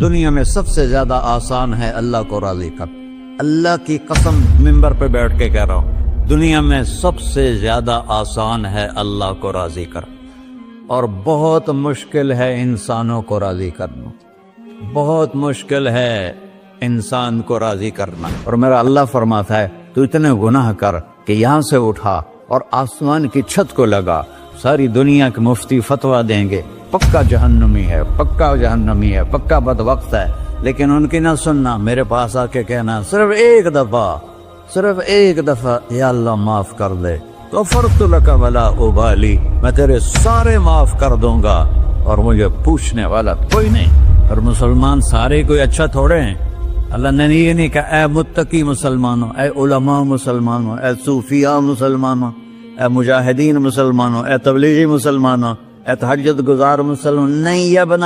دنیا میں سب سے زیادہ آسان ہے اللہ کو راضی کر. اللہ کی قسم منبر پہ بیٹھ کے کہہ رہا ہوں، دنیا میں سب سے زیادہ آسان ہے اللہ کو راضی کر، اور بہت مشکل ہے انسانوں کو راضی کرنا. بہت مشکل ہے انسان کو راضی کرنا. اور میرا اللہ فرماتا ہے تو اتنے گناہ کر کہ یہاں سے اٹھا اور آسمان کی چھت کو لگا، ساری دنیا کے مفتی فتویٰ دیں گے پکا جہنمی ہے، پکا جہنمی ہے، پکا بدبخت ہے، لیکن ان کی نہ سننا. میرے پاس آ کے کہنا صرف ایک دفعہ یا اللہ معاف کر دے، غفرت لک ولا ابالی، میں تیرے سارے معاف کر دوں گا اور مجھے پوچھنے والا کوئی نہیں. اور مسلمان سارے کوئی اچھا تھوڑے ہیں. اللہ نے یہ نہیں کہا اے متقی مسلمانوں، اے علماء مسلمانوں، اے صوفیاء مسلمانوں، اے مجاہدین مسلمانوں، اے تبلیغی مسلمانوں، اے تہجد گزار مسلمان. نہیں یا ابن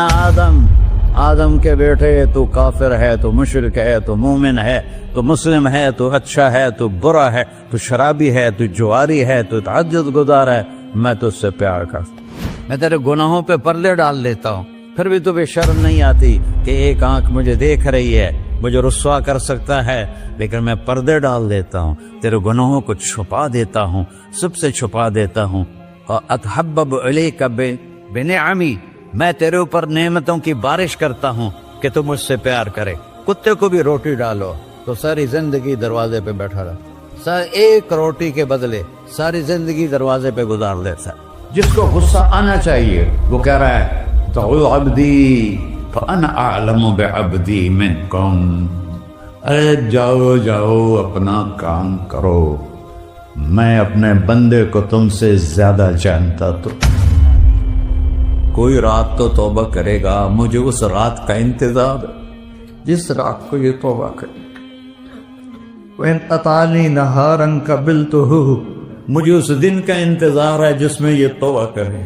آدم کے بیٹے، تو کافر ہے، تو مشرک ہے، تو مومن ہے، تو مسلم ہے، تو اچھا ہے، تو برا ہے، تو شرابی ہے، تو جواری ہے، تو تہجد گزار ہے، میں تو اس سے پیار کرتا ہوں. میں تیرے گناہوں پہ پردے ڈال دیتا ہوں، پھر بھی تمہیں شرم نہیں آتی کہ ایک آنکھ مجھے دیکھ رہی ہے، مجھے رسوا کر سکتا ہے، لیکن میں پردے ڈال دیتا ہوں، تیرے گناہوں کو چھپا دیتا ہوں، سب سے چھپا دیتا ہوں. اور اتحبب الیک بنعمی، میں تیرے اوپر نعمتوں کی بارش کرتا ہوں کہ تم مجھ سے پیار کرے. کتے کو بھی روٹی ڈالو تو ساری زندگی دروازے پہ بیٹھا رہا، ایک روٹی کے بدلے ساری زندگی دروازے پہ گزار لیتا ہے. جس کو غصہ آنا چاہیے وہ کہہ رہا ہے تو عبدی فانا اعلم بعبدی منکم، ارے جاؤ اپنا کام کرو، میں اپنے بندے کو تم سے زیادہ جانتا. تو کوئی رات تو توبہ کرے گا، مجھے اس رات کا انتظار جس رات کو یہ توبہ کرے. وَإِنْ أَطَعَنِي نَهَارًا قَبِلْتُهُ، مجھے اس دن کا انتظار ہے جس میں یہ توبہ کرے.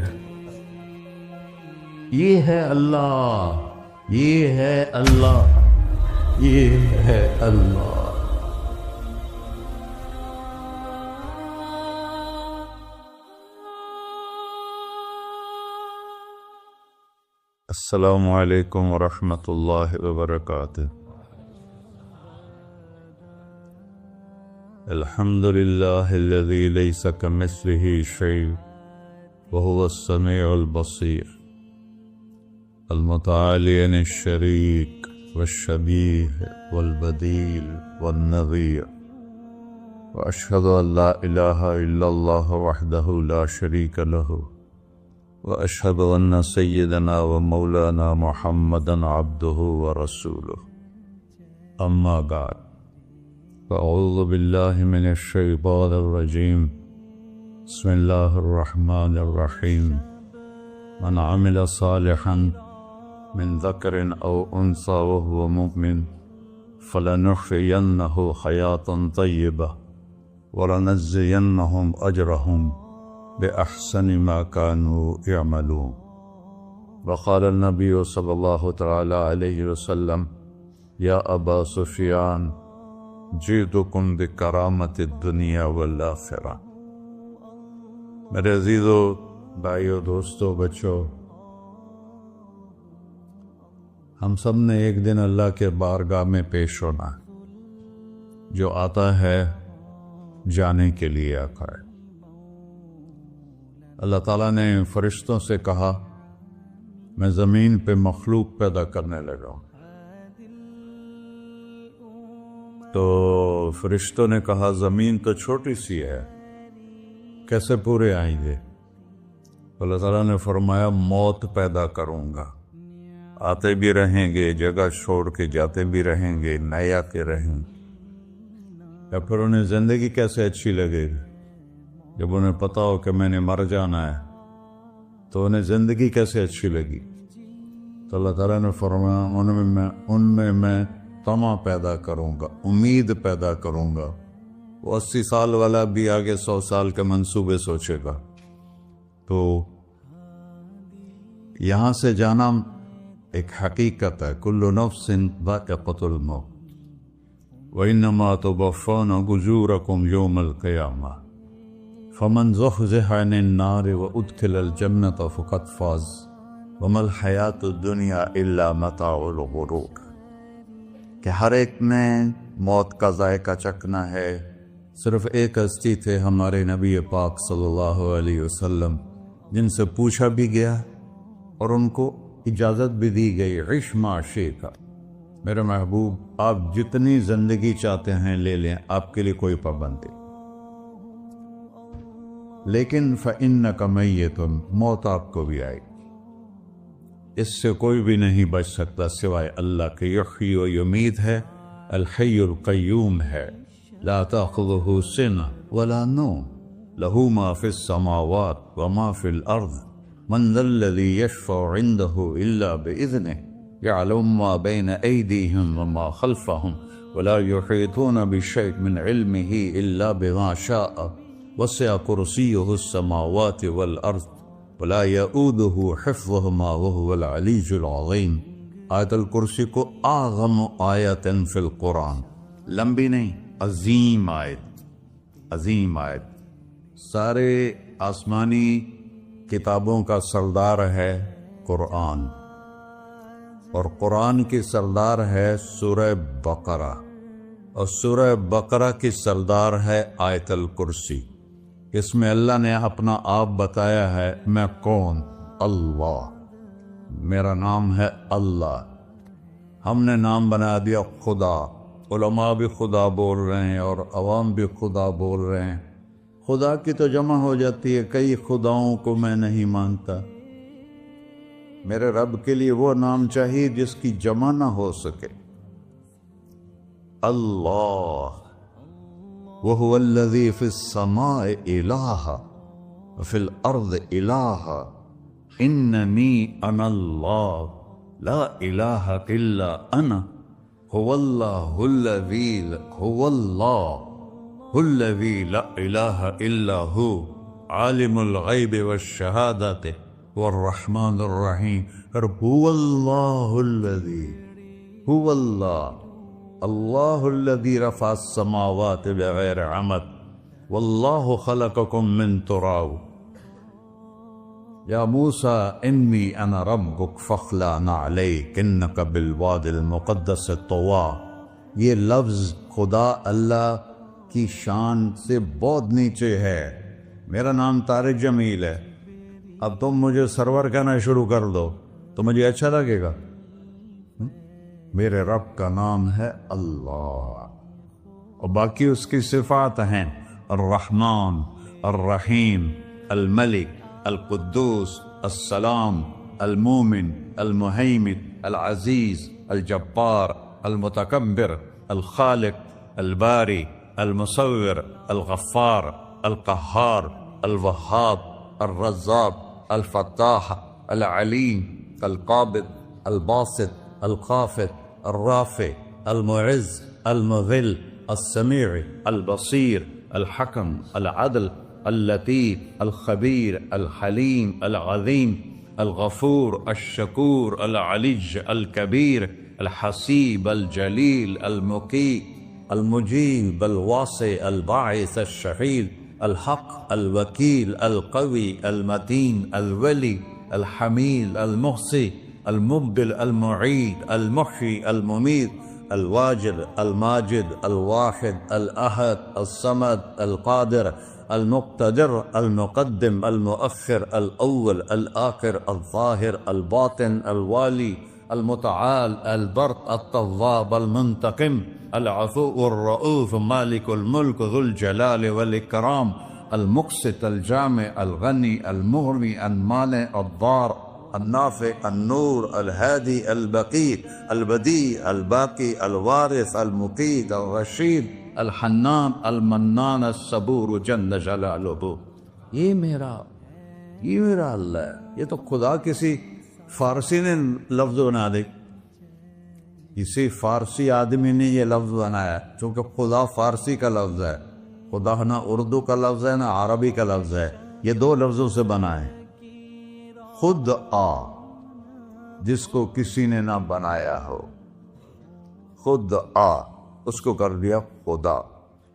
یہ ہے اللہ، یہ ہے اللہ، یہ ہے اللہ. السلام علیکم ورحمۃ اللہ وبرکاتہ. الحمد للہ الذی لیس کمثلہ شیء وہو السمیع البصیر، المتعالی عن الشریک والشبیہ والبدیل والنظیر، واشہد ان لا الہ الا اللہ وحدہ لا شریک لہ، واشہد ان سیدنا و مولانا محمدا عبدہ ورسولہ. اما بعد، فاعوذ باللہ من الشیطان الرجیم. بسم اللہ الرحمن الرحیم. من عمل صالحا من ذکر او انثى وهو مؤمن فلنحيينه حیاة طیبہ ولنجزینهم اجرهم بأحسن ما كانوا يعملون. وقال النبي صلى الله تعالى عليه وسلم يا أبا سفيان جئتكم بكرامة الدنيا والآخرة. میرے عزیزو، بھائیو، دوستو، بچو، ہم سب نے ایک دن اللہ کے بارگاہ میں پیش ہونا ہے. جو آتا ہے جانے کے لیے آتا ہے. اللہ تعالیٰ نے فرشتوں سے کہا میں زمین پہ مخلوق پیدا کرنے لگا ہوں. تو فرشتوں نے کہا زمین تو چھوٹی سی ہے، کیسے پورے آئیں گے؟ اللہ تعالیٰ نے فرمایا موت پیدا کروں گا، آتے بھی رہیں گے، جگہ چھوڑ کے جاتے بھی رہیں گے، نئے آتے رہیں گے. یا پھر انہیں زندگی کیسے اچھی لگے گی؟ جب انہیں پتا ہو کہ میں نے مر جانا ہے تو انہیں زندگی کیسے اچھی لگی؟ تو اللہ تعالیٰ نے فرمایا ان میں میں طمع پیدا کروں گا، امید پیدا کروں گا. وہ 80 سال والا بھی آگے 100 سال کے منصوبے سوچے گا. تو یہاں سے جانا ایک حقیقت ہے. کل نفس ذائقۃ الموت وانما توفون اجورکم یوم القیامہ فمن زحزح عن النار وادخل الجنة فقد فاز وما الحیات الدنیا الا متاع الغرور، کہ ہر ایک نے موت کا ذائقہ چکھنا ہے۔ صرف ایک ہستی تھے ہمارے نبی پاک صلی اللہ علیہ وسلم، جن سے پوچھا بھی گیا اور ان کو اجازت بھی دی گئی، عش ما شئت، میرے محبوب آپ جتنی زندگی چاہتے ہیں لے لیں، آپ کے لیے کوئی پابندی، لیکن فإنک میت، موت آپ کو بھی آئے گی، اس سے کوئی بھی نہیں بچ سکتا سوائے اللہ کے۔ یحیی و یمیت ہے، الحی القیوم ہے، لا تأخذہ سنہ ولا نوم، لہ ما فی السماوات وما فی الارض، من ذا الذی یشفع عنده الا بإذنہ، يعلم ما بين أيديهم وما خلفهم ولا يحيطون بشيء من علمه إلا بما شاء، وسع كرسيه السماوات والأرض ولا يؤوده حفظهما وهو العلي العظيم۔ آیت الکرسی کو اعظم آیت فی القرآن، لمبی نہیں، عظیم آیت، عظیم آیت، سارے آسمانی کتابوں کا سردار ہے قرآن، اور قرآن کی سردار ہے سورہ بقرہ، اور سورہ بقرہ کی سردار ہے آیت الکرسی۔ اس میں اللہ نے اپنا آپ بتایا ہے، میں کون؟ اللہ، میرا نام ہے اللہ۔ ہم نے نام بنا دیا خدا، علماء بھی خدا بول رہے ہیں اور عوام بھی خدا بول رہے ہیں۔ خدا کی تو جمع ہو جاتی ہے، کئی خداؤں کو میں نہیں مانتا، میرے رب کے لیے وہ نام چاہیے جس کی جمع نہ ہو سکے۔ اللہ، وہو الذی فی السماء الہ وفی الارض الہ، اننی انا اللہ لا الہ الا انا، هو اللہ الذی لا الہ الا ہو، عالم الغیب والشہادۃ والرحمن الرحیم۔ هو اللہ الذی، هو اللہ الذی رفع السماوات بغیر عمد، واللہ خلقکم من تراب، یا موسیٰ انی انا ربک فاخلع نعلیک انک بالوادی المقدس طویٰ۔ یہ لفظ خدا اللہ کی شان سے بہت نیچے ہے۔ میرا نام طارق جمیل ہے، اب تم مجھے سرور کہنا شروع کر دو تو مجھے اچھا لگے گا؟ میرے رب کا نام ہے اللہ، اور باقی اس کی صفات ہیں الرحمن، الرحیم، الملک، القدوس، السلام، المومن، المہیمن، العزیز، الجبار، المتکبر، الخالق، الباری، المصور، الغفار، القہار، الوہاب، الرزاق، الفتاح، العلیم، القابض، الباسط، الخافض، الرافع، المعز، المذل، السمیع، البصیر، الحکم، العدل، اللطیف، الخبیر، الحلیم، العظیم، الغفور، الشکور، العلی، الکبیر، الحسیب، الجلیل، المقیت، المجیب، الواسع، الباعث، الشہید، الحق، الوکیل، القوی، المتین، الولی، الحمید، المحصی، المبدل، المعید، المحیی، الممیت، الواجد، الماجد، الواحد، الأحد، الصمد، القادر، المقتدر، المقدم، المؤخر، الأول، الآخر، الظاهر، الباطن، الوالي، المتعال، البر، التواب، المنتقم، العفو، الرؤوف، مالك الملك، ذو الجلال والإكرام، المقسط، الجامع، الغني، المغني، المانع، الضار، النافع، النور، الهادي، البقي، البديع، الباقي، الوارث، المقيت، الرشيد، الحنان، المنان، الصبور جل جلالہ۔ یہ میرا اللہ ہے۔ یہ تو خدا کسی فارسی نے لفظ بنا دے، کسی فارسی آدمی نے یہ لفظ بنایا، چونکہ خدا فارسی کا لفظ ہے، خدا نہ اردو کا لفظ ہے نہ عربی کا لفظ ہے، یہ دو لفظوں سے بنا ہے۔ خود جس کو کسی نے نہ بنایا ہو، خود اس کو کر دیا خدا،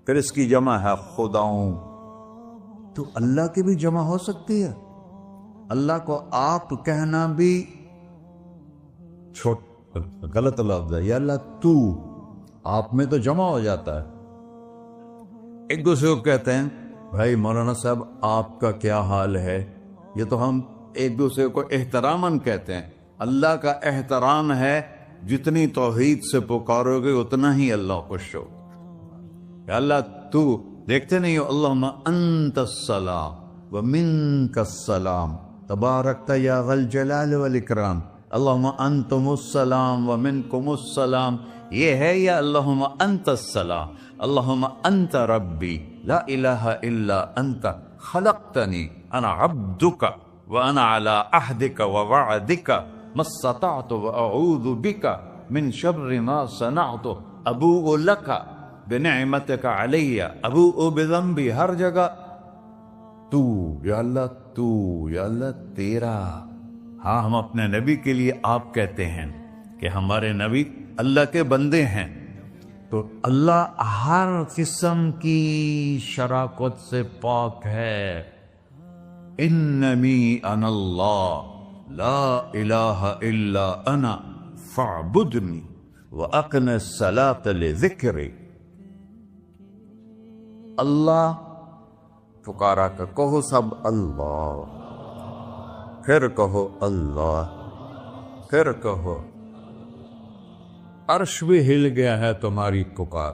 پھر اس کی جمع ہے خداؤں۔ تو اللہ کی بھی جمع ہو سکتی ہے، اللہ کو آپ کہنا بھی غلط لفظ ہے، یا اللہ تو، آپ میں تو جمع ہو جاتا ہے۔ ایک دوسرے کو کہتے ہیں بھائی مولانا صاحب آپ کا کیا حال ہے، یہ تو ہم ایک دوسرے کو احتراماً کہتے ہیں۔ اللہ کا احترام ہے جتنی توحید سے پکارو گے اتنا ہی اللہ خوش ہو۔ یا اللہ تو، دیکھتے نہیں ہو اللہم انت السلام ومنک السلام تبارکت یا ذا الجلال والاکرام، اللہم انتم السلام ومنکم السلام، یہ ہے یا اللہم انت السلام، اللہم انت ربی لا الہ الا انت خلقتنی انا عبدک وانا علی عہدک ووعدک ما استطعت واعوذ بک من شر ما صنعت ابوء لک بنعمتک علی ابوء بذنبی، ہر جگہ تو، یا اللہ تو، یا اللہ تیرا۔ ہاں ہم اپنے نبی کے لیے آپ کہتے ہیں کہ ہمارے نبی اللہ کے بندے ہیں، تو اللہ ہر قسم کی شراکت سے پاک ہے۔ اننی انا اللہ لا الہ الا انا فاعبدنی واقم الصلاۃ لذکری۔ اللہ پکارا کر کہو سب اللہ، پھر کہو اللہ، پھر کہو۔ عرش بھی ہل گیا ہے تمہاری پکار،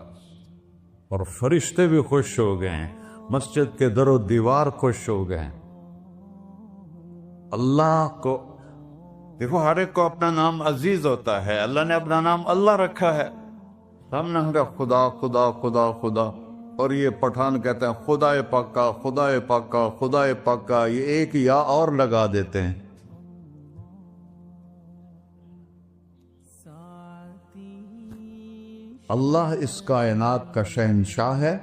اور فرشتے بھی خوش ہو گئے ہیں، مسجد کے در و دیوار خوش ہو گئے ہیں۔ اللہ کو دیکھو، ہر ایک کو اپنا نام عزیز ہوتا ہے، اللہ نے اپنا نام اللہ رکھا ہے۔ ہم نے کہا خدا خدا خدا خدا، اور یہ پٹھان کہتے ہیں خدا پاکا خدا پاکا خدا پاکا، یہ ایک یا اور لگا دیتے ہیں۔ اللہ اس کائنات کا شہنشاہ ہے،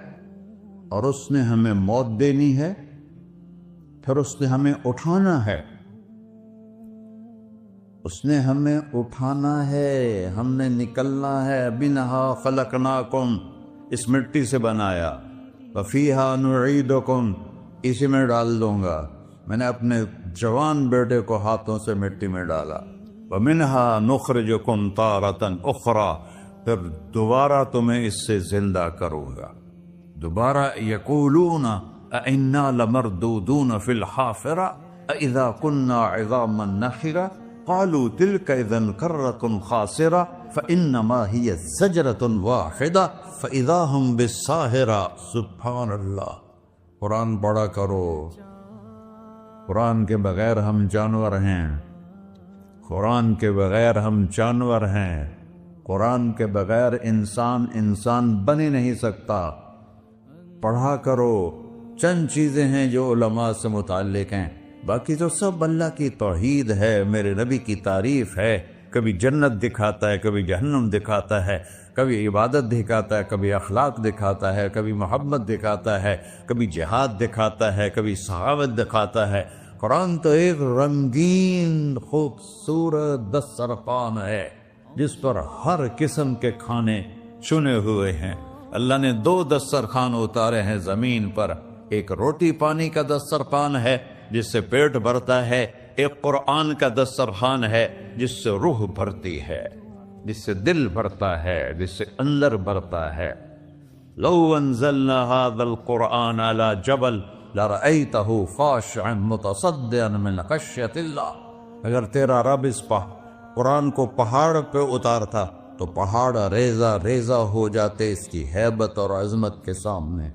اور اس نے ہمیں موت دینی ہے، پھر اس نے ہمیں اٹھانا ہے، اس نے ہمیں اٹھانا ہے، ہم نے نکلنا ہے۔ منہا خلقناکم، اس مٹی سے بنایا، وفیہا نعیدکم، اسی میں ڈال دوں گا۔ میں نے اپنے جوان بیٹے کو ہاتھوں سے مٹی میں ڈالا۔ ومنہا نخرجکم تارۃ اخری، پھر دوبارہ تمہیں اس سے زندہ کروں گا۔ دوبارہ یقولون اِنَّا لَمَرْدُودُونَ فِي الْحَافِرَةِ أَإِذَا كُنَّا عِظَامًا نَخِرَةً قَالُوا تِلْكَ إِذًا كَرَّةٌ خَاسِرَةٌ فَإِنَّمَا هِيَ زَجْرَةٌ وَاحِدَةٌ فَإِذَا هُمْ بِالسَّاهِرَةِ۔ سبحان اللہ، قرآن پڑھا کرو۔ قرآن کے بغیر ہم جانور ہیں، قرآن کے بغیر ہم جانور ہیں، قرآن کے بغیر انسان بن ہی نہیں سکتا۔ پڑھا کرو۔ چند چیزیں ہیں جو علماء سے متعلق ہیں، باقی تو سب اللہ کی توحید ہے، میرے نبی کی تعریف ہے۔ کبھی جنت دکھاتا ہے، کبھی جہنم دکھاتا ہے، کبھی عبادت دکھاتا ہے، کبھی اخلاق دکھاتا ہے، کبھی محبت دکھاتا ہے، کبھی جہاد دکھاتا ہے، کبھی سخاوت دکھاتا ہے۔ قرآن تو ایک رنگین خوبصورت دسترخوان ہے جس پر ہر قسم کے کھانے چنے ہوئے ہیں۔ اللہ نے 2 دسترخوان اتارے ہیں زمین پر، ایک روٹی پانی کا دسترخوان ہے جس سے پیٹ بھرتا ہے، ایک قرآن کا دسترخوان ہے جس سے روح بھرتی ہے، جس سے دل بھرتا ہے، جس سے اندر بھرتا ہے۔ لو انزلنا هذا القرآن على جبل لرأيته خاشعا متصدعا من خشية اللہ، اگر تیرا رب اس قرآن کو پہاڑ پہ اتارتا تو پہاڑ ریزہ ریزہ ہو جاتے اس کی ہیبت اور عظمت کے سامنے۔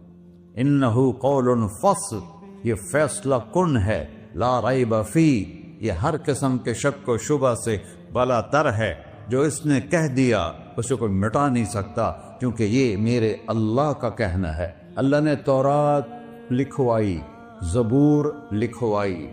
انہو قول فصل، یہ فیصلہ کن ہے، لا ریب فی، یہ ہر قسم کے شک و شبہ سے بالا تر ہے۔ جو اس نے کہہ دیا اسے کوئی مٹا نہیں سکتا، کیونکہ یہ میرے اللہ کا کہنا ہے۔ اللہ نے تورات لکھوائی، زبور لکھوائی،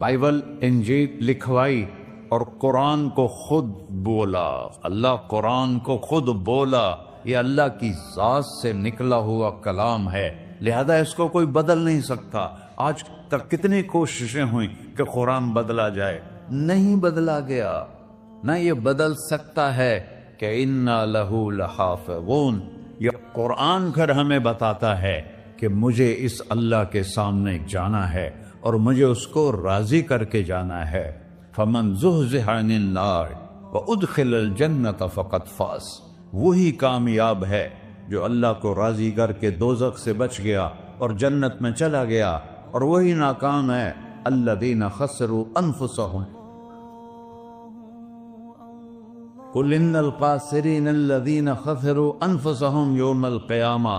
بائبل انجیل لکھوائی، اور قرآن کو خود بولا۔ اللہ قرآن کو خود بولا، یہ اللہ کی ذات سے نکلا ہوا کلام ہے، لہذا اس کو کوئی بدل نہیں سکتا۔ آج تک کتنی کوششیں ہوئیں کہ قرآن بدلا جائے، نہیں بدلا گیا، نہ یہ بدل سکتا ہے کہ اِنَّا لَهُ لَحَافِظُونَ۔ یہ قرآن گھر ہمیں بتاتا ہے کہ مجھے اس اللہ کے سامنے جانا ہے اور مجھے اس کو راضی کر کے جانا ہے۔ فَمَنْ زُحْزِحَ عَنِ النَّارِ وَأُدْخِلَ الْجَنَّةَ فَقَدْ فَازَ، وہی کامیاب ہے جو اللہ کو راضی کر کے دوزخ سے بچ گیا اور جنت میں چلا گیا، اور وہی ناکام ہے الَّذِينَ خَسِرُوا أَنفُسَهُمْ قُلْ إِنَّ الْخَاسِرِينَ الَّذِينَ خَسِرُوا أَنفُسَهُمْ يَوْمَ الْقِيَامَةِ،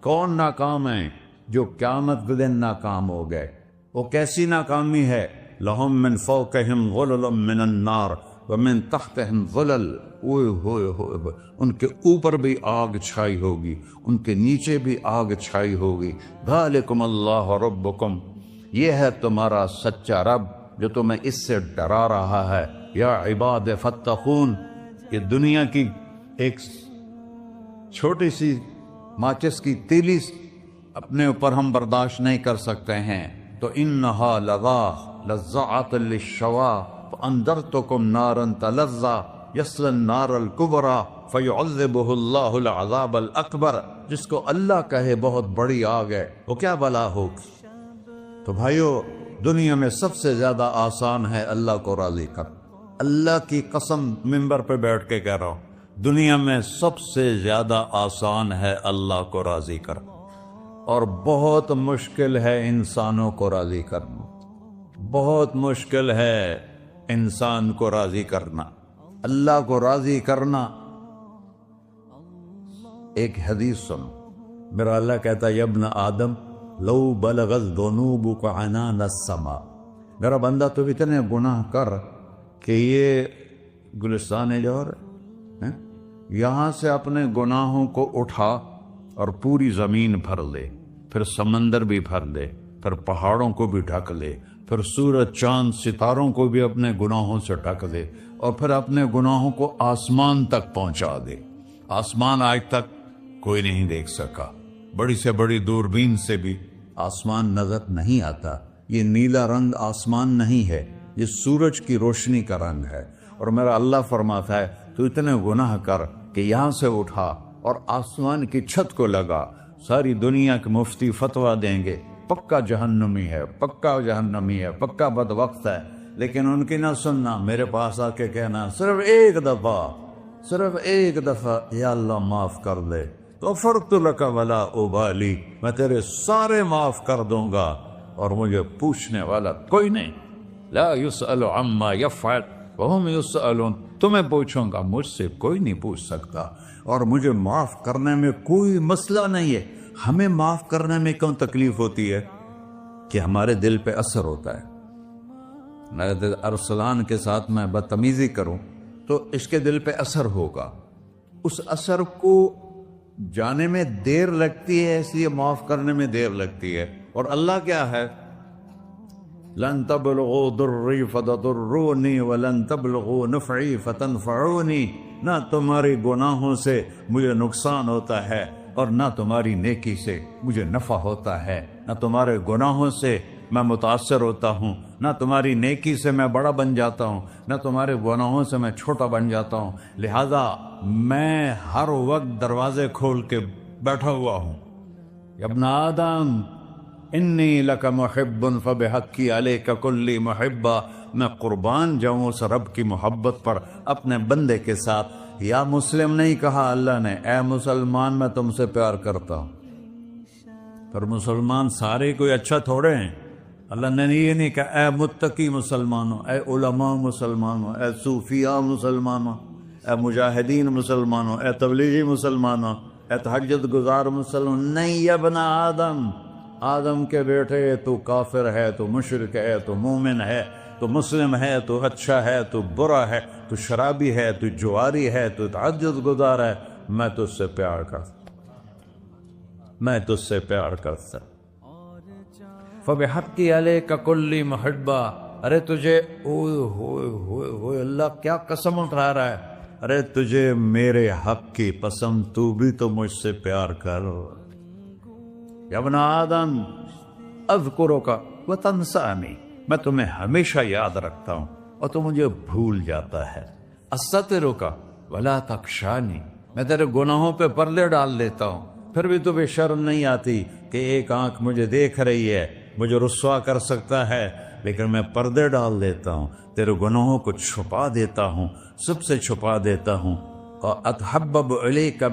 کون ناکام ہیں؟ جو قیامت کے دن ناکام ہو گئے۔ وہ کیسی ناکامی ہے؟ لَهُم مِّن فَوْقِهِمْ ظُلُلٌ مِّنَ النَّارِ وَمِن تَحْتِهِمْ ظُلَلٌ، ہوئے ان کے اوپر بھی آگ چھائی ہوگی، ان کے نیچے بھی آگ چھائی ہوگی۔ ذَلِكُمُ اللَّهُ رَبُّكُمْ، یہ ہے تمہارا سچا رب جو تمہیں اس سے ڈرا رہا ہے۔ یا عباد فاتقون، یہ دنیا کی ایک چھوٹی سی ماچس کی تیلی اپنے اوپر ہم برداشت نہیں کر سکتے ہیں، تو انہا لَظَّاءَةٌ لِلشَّوَىٰ فَأَنذَرْتُكُمْ نَارًا تَلَظَّىٰ يَصْلَى النَّارَ الْكُبْرَىٰ فَيُعَذِّبُهُ اللَّهُ الْعَذَابَ الْأَكْبَرَ، جس کو اللہ کہے بہت بڑی آگ ہے، وہ کیا بلا ہوگی۔ تو بھائیو، دنیا میں سب سے زیادہ آسان ہے اللہ کو راضی کر۔ اللہ کی قسم منبر پہ بیٹھ کے کہہ رہا ہوں، دنیا میں سب سے زیادہ آسان ہے اللہ کو راضی کر، اور بہت مشکل ہے انسانوں کو راضی کرنا، بہت مشکل ہے انسان کو راضی کرنا۔ اللہ کو راضی کرنا، ایک حدیث سنو، میرا اللہ کہتا ہے ابن آدم لو بلغت ذنوبک عنان السماء، میرا بندہ تو اتنے گناہ کر کہ یہ گلستان جوہر ہے، یہاں سے اپنے گناہوں کو اٹھا اور پوری زمین بھر لے، پھر سمندر بھی بھر لے، پھر پہاڑوں کو بھی ڈھک لے، پھر سورج چاند ستاروں کو بھی اپنے گناہوں سے ڈھک دے، اور پھر اپنے گناہوں کو آسمان تک پہنچا دے۔ آسمان آج تک کوئی نہیں دیکھ سکا، بڑی سے بڑی دوربین سے بھی آسمان نظر نہیں آتا۔ یہ نیلا رنگ آسمان نہیں ہے، یہ سورج کی روشنی کا رنگ ہے۔ اور میرا اللہ فرماتا ہے تو اتنے گناہ کر کہ یہاں سے اٹھا اور آسمان کی چھت کو لگا، ساری دنیا کے مفتی فتویٰ دیں گے پکا جہنمی ہے، پکا جہنمی ہے، پکا بدبخت ہے، لیکن ان کی نہ سننا، میرے پاس آ کے کہنا صرف ایک دفعہ یا اللہ معاف کر دے، غفرت لک ولا ابالی، میں تیرے سارے معاف کر دوں گا اور مجھے پوچھنے والا کوئی نہیں۔ لا یسأل عما یفعل وہم یسألون، تمہیں پوچھوں گا، مجھ سے کوئی نہیں پوچھ سکتا، اور مجھے معاف کرنے میں کوئی مسئلہ نہیں ہے۔ ہمیں معاف کرنے میں کیوں تکلیف ہوتی ہے؟ کہ ہمارے دل پہ اثر ہوتا ہے۔ میرے دل ارسلان کے ساتھ میں بدتمیزی کروں تو اس کے دل پہ اثر ہوگا، اس اثر کو جانے میں دیر لگتی ہے، اس لیے معاف کرنے میں دیر لگتی ہے۔ اور اللہ کیا ہے؟ لن تبلغوا ضری فتضرونی ولن تبلغوا نفعی فتنفعونی، نہ تمہاری گناہوں سے مجھے نقصان ہوتا ہے اور نہ تمہاری نیکی سے مجھے نفع ہوتا ہے، نہ تمہارے گناہوں سے میں متاثر ہوتا ہوں، نہ تمہاری نیکی سے میں بڑا بن جاتا ہوں، نہ تمہارے گناہوں سے میں چھوٹا بن جاتا ہوں، لہذا میں ہر وقت دروازے کھول کے بیٹھا ہوا ہوں۔ یا ابن آدم انی لک محب فبحقی علیک کلی محبہ، میں قربان جاؤں اس رب کی محبت پر اپنے بندے کے ساتھ۔ یا مسلم نہیں کہا اللہ نے، اے مسلمان میں تم سے پیار کرتا ہوں۔ پر مسلمان سارے کوئی اچھا تھوڑے ہیں، اللہ نے یہ نہیں کہا اے متقی مسلمانوں، اے علماء مسلمانوں، اے صوفیاء مسلمانوں، اے مجاہدین مسلمانوں، اے تبلیغی مسلمانوں، اے تہجد گزار مسلمان، نہیں یا ابن آدم، آدم کے بیٹے، تو کافر ہے، تو مشرک ہے، تو مومن ہے، تو مسلم ہے، تو اچھا ہے، تو برا ہے، تو شرابی ہے، تو جواری ہے، تو تہجد گزار ہے، میں تجھ سے پیار کرتا، میں تجھ سے پیار کرتا۔ فَبِحَقِّ عَلَيْكَ كُلِّ مُحِبًّا، ارے تجھے ہوئے اللہ کیا قسم اٹھا رہا ہے، ارے تجھے میرے حق کی پسند، تو بھی تو مجھ سے پیار کر۔ یا ابن آدم اذکرک وتنسانی، میں تمہیں ہمیشہ یاد رکھتا ہوں اور تو مجھے بھول جاتا ہے۔ استترک ولا تخشانی، میں تیرے گناہوں پہ پردے ڈال دیتا ہوں، پھر بھی تمہیں شرم نہیں آتی کہ ایک آنکھ مجھے دیکھ رہی ہے، مجھے رسوا کر سکتا ہے، لیکن میں پردے ڈال دیتا ہوں، تیرے گناہوں کو چھپا دیتا ہوں، سب سے چھپا دیتا ہوں۔ اور اتحبب الیک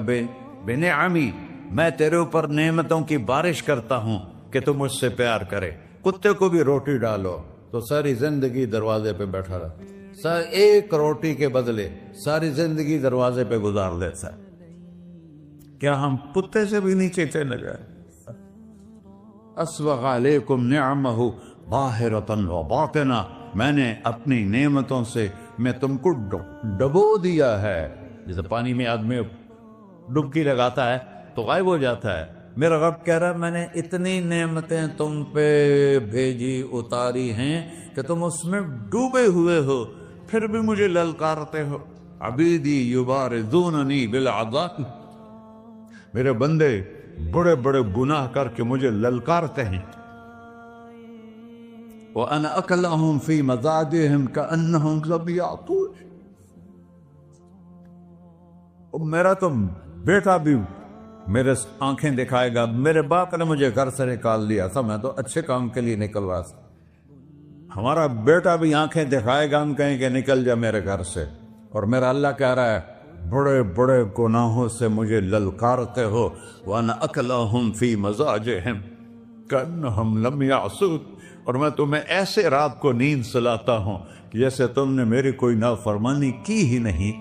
بنعمی، میں تیرے اوپر نعمتوں کی بارش کرتا ہوں کہ تم مجھ سے پیار کرے۔ کتے کو بھی روٹی ڈالو تو ساری زندگی دروازے پہ بیٹھا رہا، ایک روٹی کے بدلے ساری زندگی دروازے پہ گزار دیتا ہے۔ کیا ہم کتے سے بھی نیچے چلے گئے؟ اسبغ علیکم نعمہ ظاہرۃ و باطنہ، میں نے اپنی نعمتوں سے میں تم کو ڈبو دیا ہے۔ جیسے پانی میں آدمی ڈبکی لگاتا ہے تو غائب ہو جاتا ہے، میرا رب کہہ رہا ہے میں نے اتنی نعمتیں تم پہ بھیجی اتاری ہیں کہ تم اس میں ڈوبے ہوئے ہو، پھر بھی مجھے للکارتے ہو۔ عبیدی یبارزوننی بالعذاب، میرے بندے بڑے بڑے گناہ کر کے مجھے للکارتے ہیں۔ وَأَنَا أَكْلَهُمْ فِي مَزَاجِهِمْ كَأَنَّهُمْ ظَبِيَّةٌ، میرا تو بیٹا بھی میرے آنکھیں دکھائے گا، میرے باپ نے مجھے گھر سے نکال دیا تھا، میں تو اچھے کام کے لیے نکل رہا تھا، ہمارا بیٹا بھی آنکھیں دکھائے گا، ہم کہیں کہ نکل جا میرے گھر سے۔ اور میرا اللہ کہہ رہا ہے بڑے بڑے گناہوں سے مجھے للکارتے ہو۔ وَأَنَا أَكْلَهُمْ فِي مَزَاجِهِمْ كَأَنَّهُمْ لَمْ يَعْصُونِ، اور میں تمہیں ایسے رات کو نیند سلاتا ہوں جیسے تم نے میری کوئی نافرمانی کی ہی نہیں۔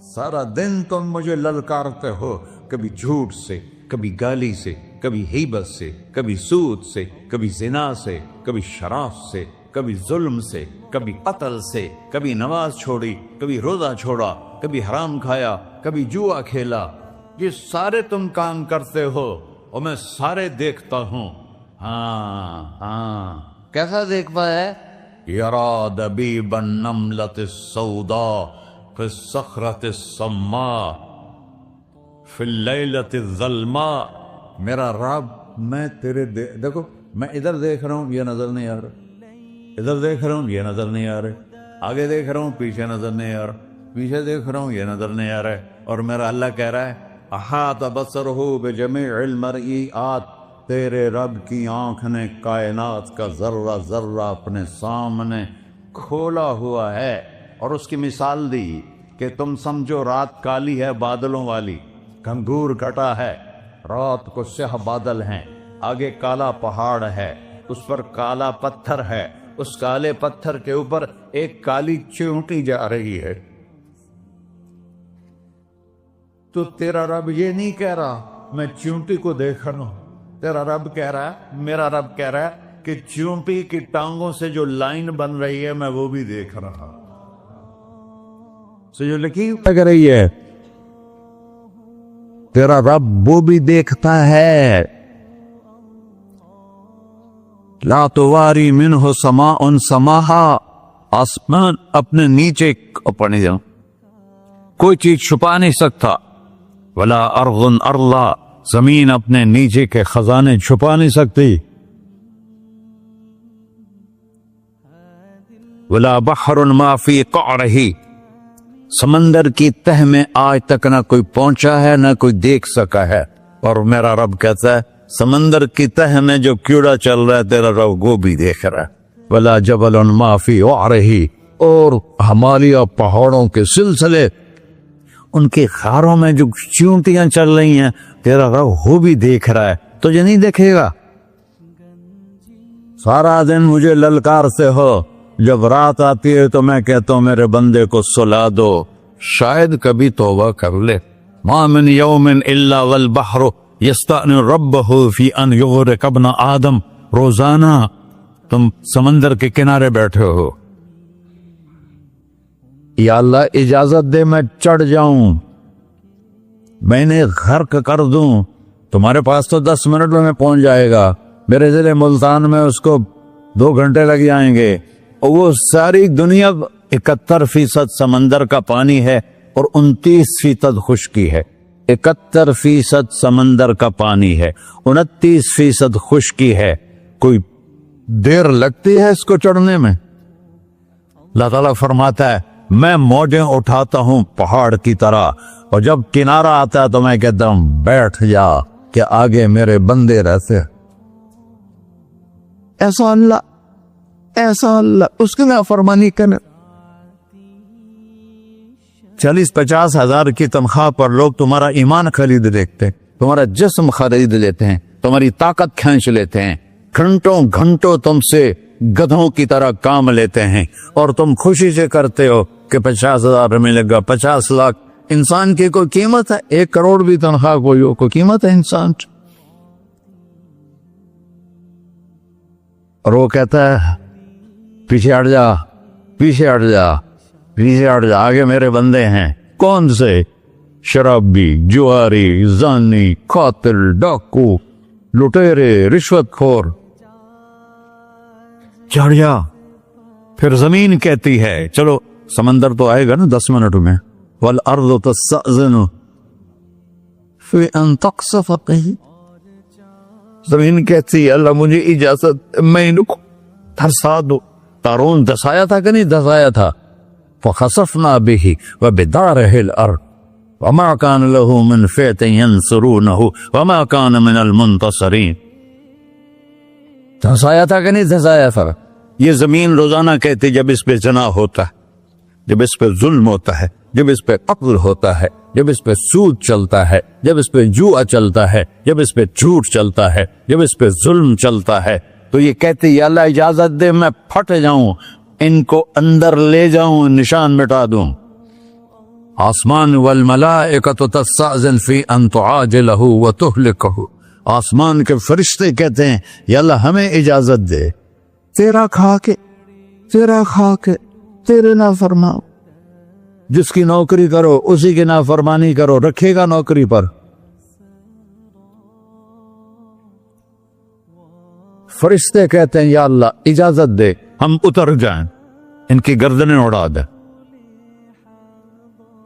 سارا دن تم مجھے للکارتے ہو، کبھی جھوٹ سے، کبھی گالی سے، کبھی غیبت سے، کبھی سود سے، کبھی زنا سے، کبھی شراب سے، کبھی ظلم سے، کبھی قتل سے، کبھی نماز چھوڑی، کبھی روزہ چھوڑا، کبھی حرام کھایا، کبھی جوا کھیلا۔ یہ سارے تم کام کرتے ہو اور میں سارے دیکھتا ہوں۔ ہاں کیسا دیکھتا ہے؟ یرا دبیب النملۃ السوداء فی الصخرۃ الصماء فی اللیلۃ الظلماء، میرا رب میں تیرے دیکھو، میں ادھر دیکھ رہا ہوں یہ نظر نہیں آ رہا، ادھر دیکھ رہا ہوں یہ نظر نہیں آ رہا، آگے دیکھ رہا ہوں پیچھے نظر نہیں آ رہا، پیچھے دیکھ رہا ہوں یہ نظر نہیں آ رہا ہے۔ اور میرا اللہ کہہ رہا ہے احاط بصرہ بجمیع المرئیات، تیرے رب کی آنکھ نے کائنات کا ذرہ ذرہ اپنے سامنے کھولا ہوا ہے۔ اور اس کی مثال دی کہ تم سمجھو رات کالی ہے بادلوں والی، گھنگور کٹا ہے، رات کو سیاہ بادل ہیں، آگے کالا پہاڑ ہے، اس پر کالا پتھر ہے، اس کالے پتھر کے اوپر ایک کالی چیونٹی جا رہی ہے۔ تو تیرا رب یہ نہیں کہہ رہا میں چیونٹی کو دیکھ رہا ہوں، تیرا رب کہہ رہا ہے، میرا رب کہہ رہا ہے کہ چیونٹی کی ٹانگوں سے جو لائن بن رہی ہے میں وہ بھی دیکھ رہا ہوں، جو لکیر لگ رہی ہے تیرا رب وہ بھی دیکھتا ہے۔ لا تواری منہ سماء سماہا، آسمان اپنے نیچے پڑنے جاؤں کوئی چیز چھپا نہیں سکتا، ولا ارض ارضا، زمین اپنے نیچے کے خزانے چھپا نہیں سکتی، ولا بحر ما فی قعرہ، سمندر کی تہ میں آج تک نہ کوئی پہنچا ہے نہ کوئی دیکھ سکا ہے۔ اور میرا رب کہتا ہے سمندر کی تہ میں جو کیڑا چل رہا ہے تیرا رب وہ بھی دیکھ رہا ہے، ولا جبل ما فی وعرہ، اور ہمالیہ پہاڑوں کے سلسلے ان کے خاروں میں جو چیونٹیاں چل رہی ہیں تیرا رب وہ بھی دیکھ رہا ہے، تجھے نہیں دیکھے گا؟ سارا دن مجھے للکارتے ہو، جب رات آتی ہے تو میں کہتا ہوں میرے بندے کو سلا دو، شاید کبھی توبہ کر لے۔ ما من یوم الا والبحر یستأنس ربہ فی ان یغرق ابن آدم، روزانہ تم سمندر کے کنارے بیٹھے ہو، یا اللہ اجازت دے میں چڑھ جاؤں، میں نے غرق کر دوں، تمہارے پاس تو 10 منٹ میں پہنچ جائے گا، میرے ضلع ملتان میں اس کو 2 گھنٹے لگ جائیں گے، اور وہ ساری دنیا 71% سمندر کا پانی ہے اور 29% خشکی ہے۔ 71% سمندر کا پانی ہے، 29% خشکی ہے، کوئی دیر لگتی ہے اس کو چڑھنے میں؟ اللہ تعالیٰ فرماتا ہے میں موجیں اٹھاتا ہوں پہاڑ کی طرح، اور جب کنارہ آتا ہے تو میں کہتا ہوں بیٹھ جا کہ آگے میرے بندے رہتے۔ ایسا اللہ ایسا اللہ اس کی نافرمانی کرنا. 40-50 ہزار کی تنخواہ پر لوگ تمہارا ایمان خرید لیتے ہیں, تمہارا جسم خرید لیتے ہیں, تمہاری طاقت کھینچ لیتے ہیں, گھنٹوں گھنٹوں تم سے گدھوں کی طرح کام لیتے ہیں, اور تم خوشی سے کرتے ہو کہ 50,000 ملے گا, 50 لاکھ. انسان کی کوئی قیمت ہے؟ 1 کروڑ بھی تنخواہ کوئی ہو, کوئی قیمت ہے انسان؟ اور وہ کہتا ہے پیچھے ہٹ جا, پیچھے ہٹ جا, پیچھے ہٹ جا, آگے میرے بندے ہیں. کون سے؟ شرابی, جواری, زانی, قاتل, ڈاکو, لٹیرے, رشوت خور. چڑھ جا. پھر زمین کہتی ہے چلو, سمندر تو آئے گا نا 10 منٹ میں. والارض تستأذن فی ان تقصف قیل. زمین کہتی ہے اللہ مجھے اجازت, میں ان کو دھسا دو. قارون دھسایا تھا کہ نہیں دھسایا تھا؟ فخسفنا به وبداره الارض وما كان له من فئة ينصرونه وما كان من المنتصرين. دھسایا تھا کہ نہیں دھسایا تھا؟ یہ زمین روزانہ کہتی جب اس پہ زنا ہوتا ہے, جب اس پہ ظلم ہوتا ہے, جب اس پہ قتل ہوتا ہے, جب اس پہ سود چلتا ہے, جب اس پہ جوا چلتا ہے, جب اس پہ جھوٹ چلتا ہے, جب اس پہ ظلم چلتا ہے, تو یہ کہتی یا اللہ اجازت دے میں پھٹ جاؤں, ان کو اندر لے جاؤں, نشان مٹا دوں. آسمان والملائکۃ تستأذن فی ان تعاجلہ وتہلکہ. آسمان کے فرشتے کہتے ہیں یا اللہ ہمیں اجازت دے, تیرا کھا کے تیرے نافرماؤ. جس کی نوکری کرو اسی کی نافرمانی کرو, رکھے گا نوکری پر. فرشتے کہتے ہیں یا اللہ اجازت دے ہم اتر جائیں, ان کی گردنیں اڑا دے.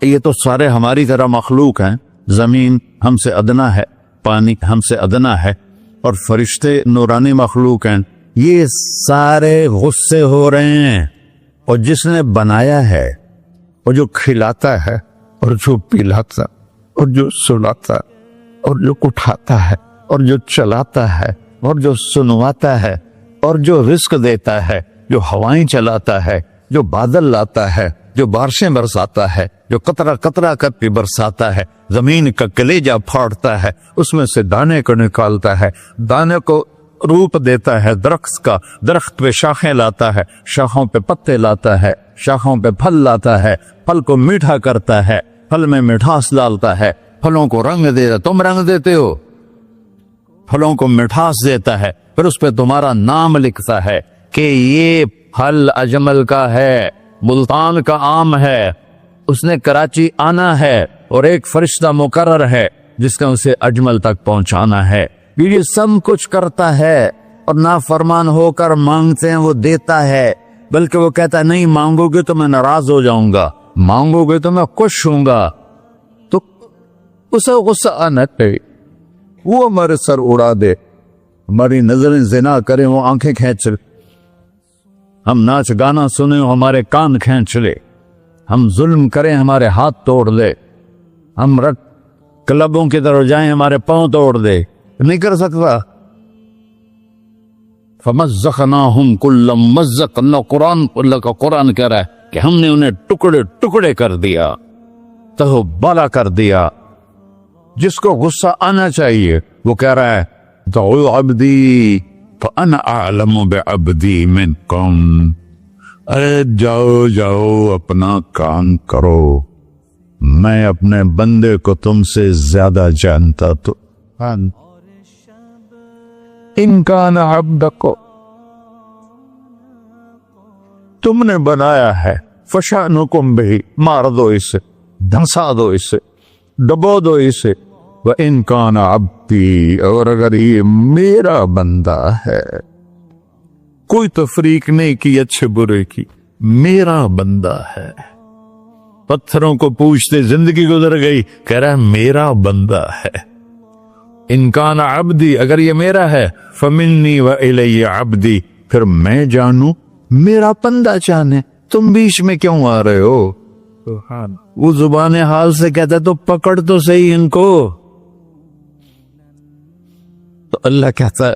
یہ تو سارے ہماری طرح مخلوق ہیں. زمین ہم سے ادنا ہے, پانی ہم سے ادنا ہے, اور فرشتے نورانی مخلوق ہیں. یہ سارے غصے ہو رہے ہیں, اور جس نے بنایا ہے, اور جو کھلاتا ہے, اور جو پلاتا, اور جو سلاتا, اور جو اٹھاتا ہے, اور جو چلاتا ہے, اور جو سنواتا ہے, اور جو رزق دیتا ہے, جو ہوائیں چلاتا ہے, جو بادل لاتا ہے, جو بارشیں برساتا ہے, جو قطرہ قطرہ کر کے برساتا ہے, زمین کا کلیجہ پھاڑتا ہے, اس میں سے دانے کو نکالتا ہے, دانے کو روپ دیتا ہے درخت کا, درخت پہ شاخیں لاتا ہے, شاخوں پہ پتے لاتا ہے, شاخوں پہ پھل لاتا ہے, پھل کو میٹھا کرتا ہے, پھل میں مٹھاس ڈالتا ہے, پھلوں کو رنگ دیتا. تم رنگ دیتے ہو, پھلوں کو مٹھاس دیتا ہے, پھر اس پہ تمہارا نام لکھتا ہے کہ یہ پھل اجمل کا ہے, ملتان کا آم ہے, اس نے کراچی آنا ہے, اور ایک فرشتہ مقرر ہے جس نے اسے اجمل تک پہنچانا ہے. یہ سب کچھ کرتا ہے, اور نافرمان ہو کر مانگتے ہیں وہ دیتا ہے, بلکہ وہ کہتا ہے نہیں مانگو گے تو میں ناراض ہو جاؤں گا, مانگو گے تو میں خوش ہوں گا. تو اسے غصہ آنا چاہیے, وہ ہمارے سر اڑا دے, ہماری نظریں زنا کریں وہ آنکھیں کھینچ لے, ہم ناچ گانا سنیں ہمارے کان کھینچ لے, ہم ظلم کریں ہمارے ہاتھ توڑ لے, ہم کلبوں کی طرف جائیں ہمارے پاؤں توڑ دے. نہیں کر سکتا. فَمَزَّقْنَاهُمْ كُلَّ مُمَزَّقٍ. اللہ کا قرآن کہہ رہا ہے کہ ہم نے انہیں ٹکڑے ٹکڑے کر دیا, تہو بالا کر دیا. جس کو غصہ آنا چاہیے وہ کہہ رہا ہے دعوا عبدی فانا اعلم بعبدی منکم. ارے جاؤ جاؤ اپنا کام کرو, میں اپنے بندے کو تم سے زیادہ جانتا. تو ان کان عبدکو, تم نے بنایا ہے, فشانکم بہی, مار دو اسے, دھنسا دو اسے, ڈبو دو اسے. وَإِن كَانَ عَبْدِي, اور اگر یہ میرا بندہ ہے, کوئی تفریق نہیں کی اچھے برے کی, میرا بندہ ہے. پتھروں کو پوچھتے زندگی گزر گئی, کہہ رہا ہے میرا بندہ ہے. ان کان عبدی, اگر یہ میرا ہے, فمنی وإلی عبدی, پھر میں جانوں میرا بندہ جانے. تم بیچ میں کیوں آ رہے ہو؟ وہ زبان حال سے کہتا ہے تو پکڑ تو صحیح ان کو. تو اللہ کہتا ہے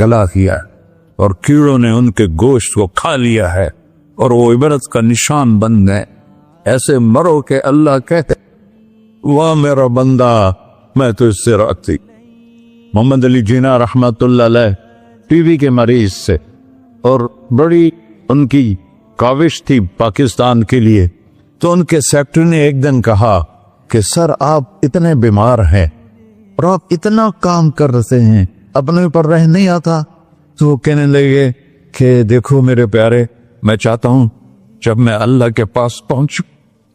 گلا کیا ہے اور کیڑوں نے ان کے گوشت کو کھا لیا ہے اور وہ عبرت کا نشان بن گئے. ایسے مرو کہ اللہ کہتے واہ میرا بندہ میں تو اس سے راضی. محمد علی جناح رحمت اللہ علیہ ٹی وی کے مریض سے اور بڑی ان کی کاوش تھی پاکستان کے لیے. تو ان کے سیکٹری نے ایک دن کہا کہ سر آپ اتنے بیمار ہیں اور آپ اتنا کام کر رہے ہیں, اپنے اوپر رہ نہیں آتا. تو وہ کہنے لگے کہ دیکھو میرے پیارے, میں چاہتا ہوں جب میں اللہ کے پاس پہنچوں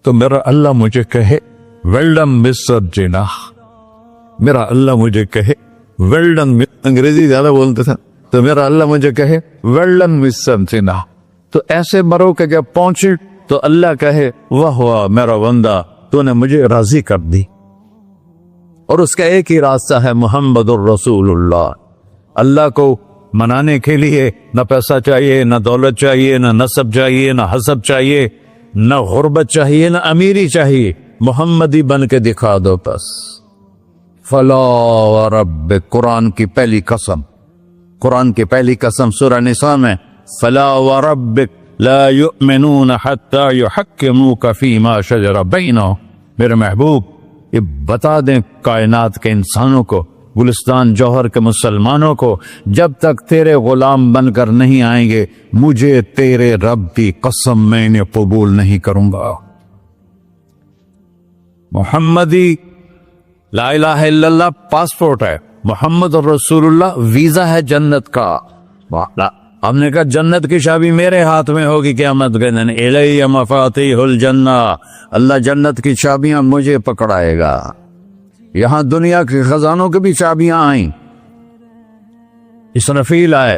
تو میرا اللہ مجھے کہے ویل ڈن مسٹر جناح. میرا اللہ مجھے کہے ویل ڈن. انگریزی زیادہ بولتے تھا تو میرا اللہ مجھے کہے ویل ڈن مسٹر جناح. تو ایسے مرو کہ جب پہنچے تو اللہ کہے واہ واہ میرا بندہ تو نے مجھے راضی کر دی. اور اس کا ایک ہی راستہ ہے محمد الرسول اللہ. اللہ کو منانے کے لیے نہ پیسہ چاہیے, نہ دولت چاہیے, نہ نسب چاہیے, نہ حسب چاہیے, نہ غربت چاہیے, نہ امیری چاہیے. محمدی بن کے دکھا دو بس. فلا ورب, قرآن کی پہلی قسم, قرآن کی پہلی قسم سورہ نساء میں فلا وربک لا یؤمنون حتی یحکموک فیما شجر بینہم. میرے محبوب یہ بتا دیں کائنات کے انسانوں کو, گلستان جوہر کے مسلمانوں کو, جب تک تیرے غلام بن کر نہیں آئیں گے مجھے تیرے رب کی قسم میں انہیں قبول نہیں کروں گا. محمدی لا الہ الا اللہ پاسپورٹ ہے, محمد رسول اللہ ویزا ہے جنت کا. ہم نے کہا جنت کی چابی میرے ہاتھ میں ہوگی قیامت کے دن. الی مفاتیح الجنہ, اللہ جنت کی چابیاں مجھے پکڑائے گا. یہاں دنیا کے خزانوں کی بھی چابیاں آئیں. اسرافیل آئے,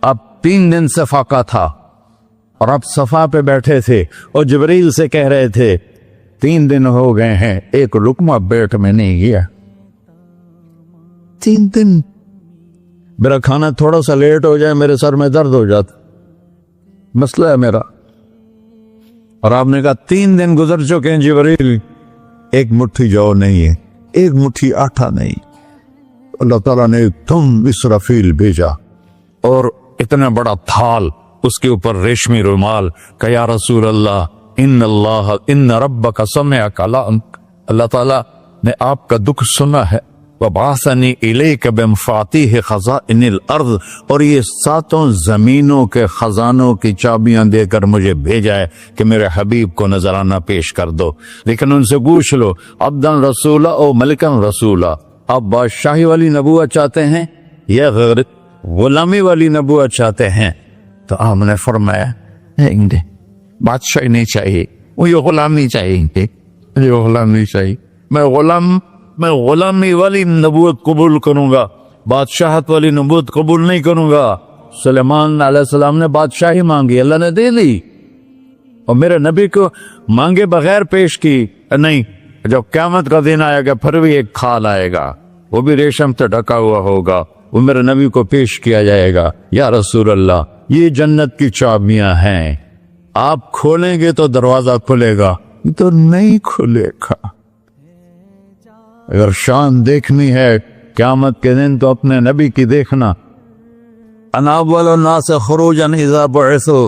اب 3 دن سے فاقہ تھا اور اب صفا پہ بیٹھے تھے اور جبریل سے کہہ رہے تھے 3 دن ہو گئے ہیں ایک لقمہ پیٹ میں نہیں گیا. 3 دن میرا کھانا تھوڑا سا لیٹ ہو جائے میرے سر میں درد ہو جاتا, مسئلہ ہے میرا. اور آپ نے کہا 3 دن گزر چکے ہیں جبریل, ایک مٹھی جو نہیں ہے, ایک مٹھی آٹا نہیں. اللہ تعالیٰ نے تم اسرافیل بھیجا اور اتنا بڑا تھال, اس کے اوپر ریشمی رومال, کہ یا رسول اللہ ان ربک سمع کلامک, اللہ تعالیٰ نے آپ کا دکھ سنا ہے. وَبَعَثَنِي إِلَيْكَ بِمَفَاتِيحِ خَزَائِنِ الْأَرْضِ, اور یہ 7 زمینوں کے خزانوں کی چابیاں دے کر مجھے بھیجا ہے کہ میرے حبیب کو نذرانہ پیش کر دو. لیکن ان سے پوچھ لو عبدن رسولہ او ملکن رسولہ, آپ بادشاہی والی نبوت چاہتے ہیں یا غیر غلامی والی نبوت چاہتے ہیں؟ تو آپ نے فرمایا بادشاہی نہیں چاہیے, وہ یہ غلامی چاہیے, یہ غلامی چاہیے. میں غلامی والی نبوت قبول کروں گا, بادشاہت والی نبوت قبول نہیں کروں گا. سلیمان علیہ السلام نے بادشاہی مانگی, اللہ نے دے دی, اور میرے نبی کو مانگے بغیر پیش کی نہیں. جب قیامت کا دن آئے گا پھر بھی ایک کھال آئے گا, وہ بھی ریشم سے ڈھکا ہوا ہوگا, وہ میرے نبی کو پیش کیا جائے گا. یا رسول اللہ یہ جنت کی چابیاں ہیں, آپ کھولیں گے تو دروازہ کھلے گا, تو نہیں کھلے گا. اگر شان دیکھنی ہے قیامت کے دن تو اپنے نبی کی دیکھنا. انا اول الناس خروجا اذا بعثوا,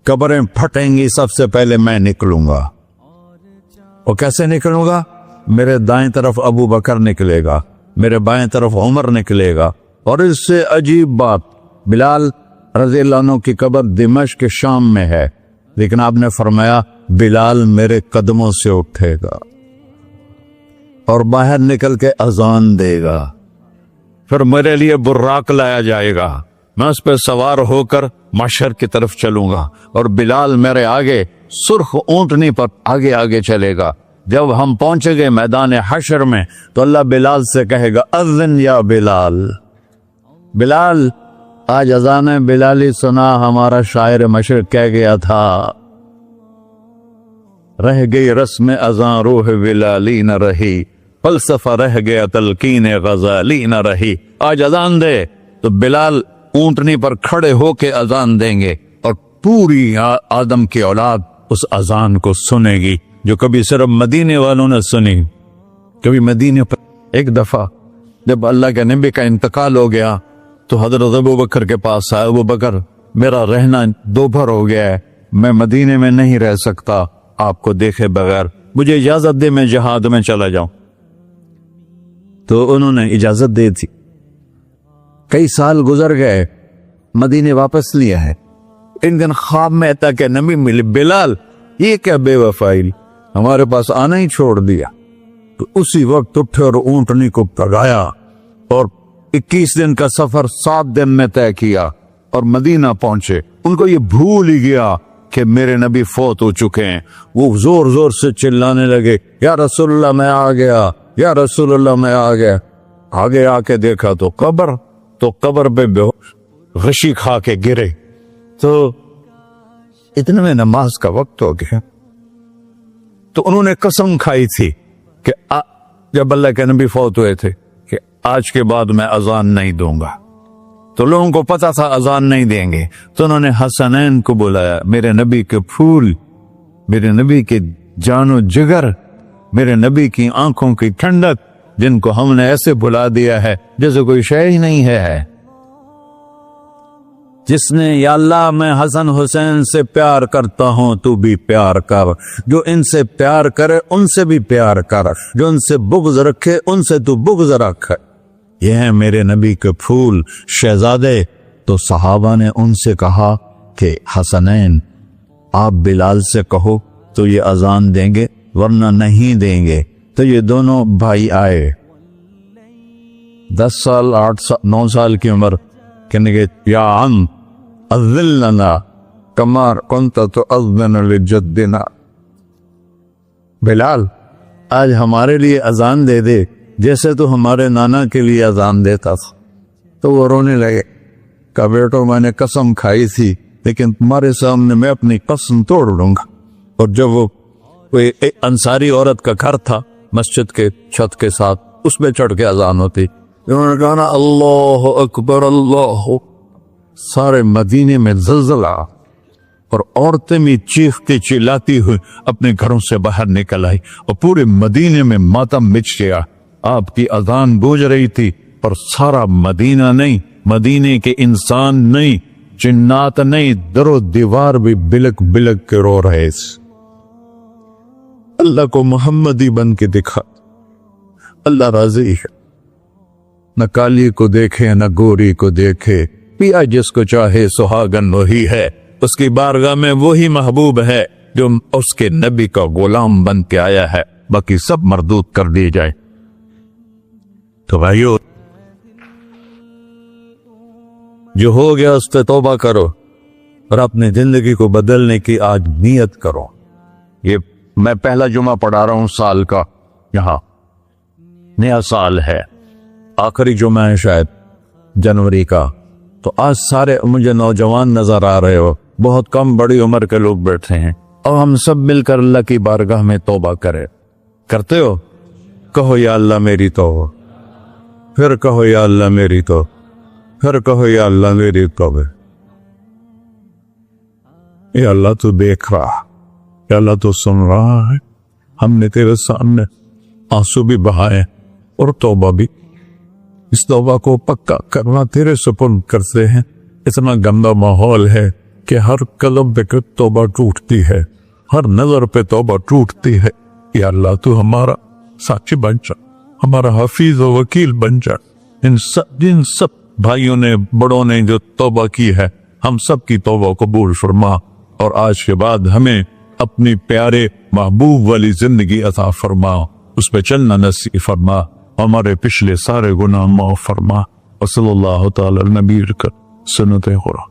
قبریں پھٹیں گی سب سے پہلے میں نکلوں گا. اور کیسے نکلوں گا؟ میرے دائیں طرف ابو بکر نکلے گا, میرے بائیں طرف عمر نکلے گا. اور اس سے عجیب بات, بلال رضی اللہ عنہ کی قبر دمشق کے شام میں ہے, لیکن آپ نے فرمایا بلال میرے قدموں سے اٹھے گا اور باہر نکل کے اذان دے گا. پھر میرے لیے براق لایا جائے گا, میں اس پہ سوار ہو کر محشر کی طرف چلوں گا, اور بلال میرے آگے سرخ اونٹنی پر آگے آگے چلے گا. جب ہم پہنچے گے میدان حشر میں تو اللہ بلال سے کہے گا اذن یا بلال. بلال آج اذان بلالی سنا, ہمارا شاعر مشرق کہہ گیا تھا رہ گئی رسم اذان روح بلالی نہ رہی, فلسفہ رہ گیا تلقین غزالی نہ رہی. آج اذان دے تو بلال اونٹنی پر کھڑے ہو کے اذان دیں گے, اور پوری آدم کی اولاد اس اذان کو سنے گی جو کبھی صرف مدینے والوں نے سنی. کبھی مدینے پر ایک دفعہ جب اللہ کے نبی کا انتقال ہو گیا تو حضرت ابو بکر کے پاس آئے، ابو بکر میرا رہنا دوپہر ہو گیا ہے، میں مدینے میں نہیں رہ سکتا آپ کو دیکھے بغیر، مجھے اجازت دے میں جہاد میں چلا جاؤں۔ تو انہوں نے اجازت دے دی۔ کئی سال گزر گئے، مدینے واپس لیا ہے۔ ایک دن خواب میں آتا کہ نبی ملے، بلال یہ کیا بے وفائی، ہمارے پاس آنا ہی چھوڑ دیا۔ تو اسی وقت اٹھے اور اونٹنی کو پگایا اور 21 دن کا سفر 7 دن میں طے کیا اور مدینہ پہنچے۔ ان کو یہ بھول ہی گیا کہ میرے نبی فوت ہو چکے ہیں۔ وہ زور زور سے چلانے لگے، یا رسول اللہ میں آ گیا، یا رسول اللہ میں آ گیا۔ آگے آ کے دیکھا تو قبر پہ غشی کھا کے گرے۔ تو اتنے میں نماز کا وقت ہو گیا۔ تو انہوں نے قسم کھائی تھی کہ جب اللہ کے نبی فوت ہوئے تھے کہ آج کے بعد میں اذان نہیں دوں گا۔ تو لوگوں کو پتا تھا اذان نہیں دیں گے، تو انہوں نے حسنین کو بلایا، میرے نبی کے پھول، میرے نبی کے جان و جگر، میرے نبی کی آنکھوں کی ٹھنڈک، جن کو ہم نے ایسے بلا دیا ہے جیسے کوئی شے ہی نہیں ہے۔ جس نے یا اللہ میں حسن حسین سے پیار کرتا ہوں تو بھی پیار کر، جو ان سے پیار کرے ان سے بھی پیار کر، جو ان سے بغض رکھے ان سے تو بغض رکھ۔ یہ ہیں میرے نبی کے پھول شہزادے۔ تو صحابہ نے ان سے کہا کہ حسنین آپ بلال سے کہو تو یہ اذان دیں گے، ورنہ نہیں دیں گے۔ تو یہ دونوں بھائی آئے، 10 سال 8 سال 9 سال کی عمر، کہنے گے یا عم اذن لنا کما کنت تؤذن لجدنا، بلال آج ہمارے لیے اذان دے دے جیسے تو ہمارے نانا کے لیے اذان دیتا تھا۔ تو وہ رونے لگے، کہا بیٹو میں نے قسم کھائی تھی لیکن تمہارے سامنے میں اپنی قسم توڑ لوں گا۔ اور جب وہ ایک انصاری عورت کا گھر تھا مسجد کے چھت کے ساتھ، اس میں چڑھ کے اذان ہوتی، انہوں نے کہا نا اللہ اکبر اللہ، سارے مدینے میں زلزلہ، اور عورتیں بھی چیختی چلاتی ہوئی اپنے گھروں سے باہر نکل آئی، اور پورے مدینے میں ماتم مچ گیا۔ آپ کی اذان گونج رہی تھی اور سارا مدینہ نہیں، مدینے کے انسان نہیں، جنات نہیں، در و دیوار بھی بلک بلک کے رو رہے تھے۔ اللہ کو محمدی بن کے دکھا، اللہ راضی ہے، نہ کالی کو دیکھے نہ گوری کو دیکھے، پیا جس کو چاہے سہاگن وہی ہے، اس کی بارگاہ میں وہی محبوب ہے جو اس کے نبی کا غلام بن کے آیا ہے، باقی سب مردود کر دی جائے۔ تو بھائیو جو ہو گیا اس پہ توبہ کرو اور اپنی زندگی کو بدلنے کی آج نیت کرو۔ یہ میں پہلا جمعہ پڑھا رہا ہوں سال کا، یہاں نیا سال ہے، آخری جمعہ ہے شاید جنوری کا، تو آج سارے مجھے نوجوان نظر آ رہے ہو، بہت کم بڑی عمر کے لوگ بیٹھے ہیں، اور ہم سب مل کر اللہ کی بارگاہ میں توبہ کرتے ہو؟ کہو یا اللہ میری توبہ، پھر کہو یا اللہ میری توبہ، پھر کہو یا اللہ میری توبہ۔ یا اللہ تو دیکھ رہا، یا اللہ تو سن رہا ہے، ہم نے تیرے سامنے آنسو بھی بہائے اور توبہ بھی، اس توبہ کو پکا کرنا تیرے سپرد کرتے ہیں۔ اتنا گندا ماحول ہے کہ ہر قلم پہ توبہ ٹوٹتی ہے، ہر نظر پہ توبہ ٹوٹتی ہے۔ یا اللہ تو ہمارا ساتھی بن جا، ہمارا حفیظ و وکیل بن جا۔ جن سب بھائیوں نے بڑوں نے جو توبہ کی ہے، ہم سب کی توبہ قبول فرما، اور آج کے بعد ہمیں اپنی پیارے محبوب والی زندگی عطا فرما، اس پہ چلنا نصیب فرما، ہمارے پچھلے سارے گناہ معاف فرما۔ وصلی اللہ تعالی نبی سنت خورا۔